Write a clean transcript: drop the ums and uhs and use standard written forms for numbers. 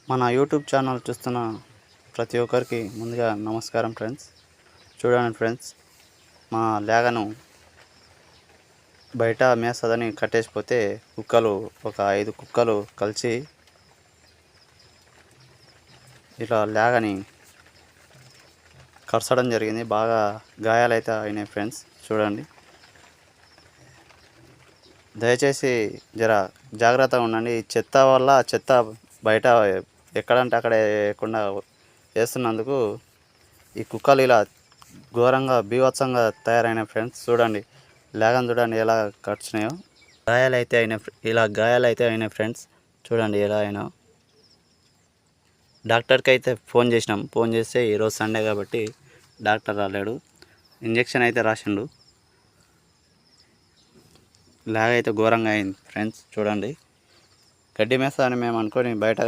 మన YouTube channel చూస్తున్న ప్రతి ఒక్కరికి ముందుగా నమస్కారం ఫ్రెండ్స్. చూడండి ఫ్రెండ్స్, మా లేగను బయట మేస్తదని కట్టేసిపోతే కుక్కలు ఒక 5 కుక్కలు కలిసి ఇలా లేగని కరచడం జరిగింది. బాగా గాయాలైతే అయినాయి ఫ్రెండ్స్. చూడండి, దయచేసి జర జాగ్రత్తగా ఉండండి. చెత్త వల్ల చెత్త బయట ఎక్కడంటే అక్కడ వేయకుండా వేస్తున్నందుకు ఈ కుక్కలు ఇలా ఘోరంగా బీభత్సంగా తయారైన ఫ్రెండ్స్. చూడండి, లేగను చూడండి ఎలా కరిచినాయో. గాయాలైతే అయినాయి ఫ్రెండ్స్. చూడండి ఎలా అయినా. డాక్టర్కి అయితే ఫోన్ చేసినాం. ఫోన్ చేస్తే ఈరోజు సండే కాబట్టి డాక్టర్ రాలేడు. ఇంజెక్షన్ అయితే రాసిండు. లేగ అయితే ఘోరంగా అయింది ఫ్రెండ్స్. చూడండి, గడ్డి మేస్తా అని మేము అనుకొని బయట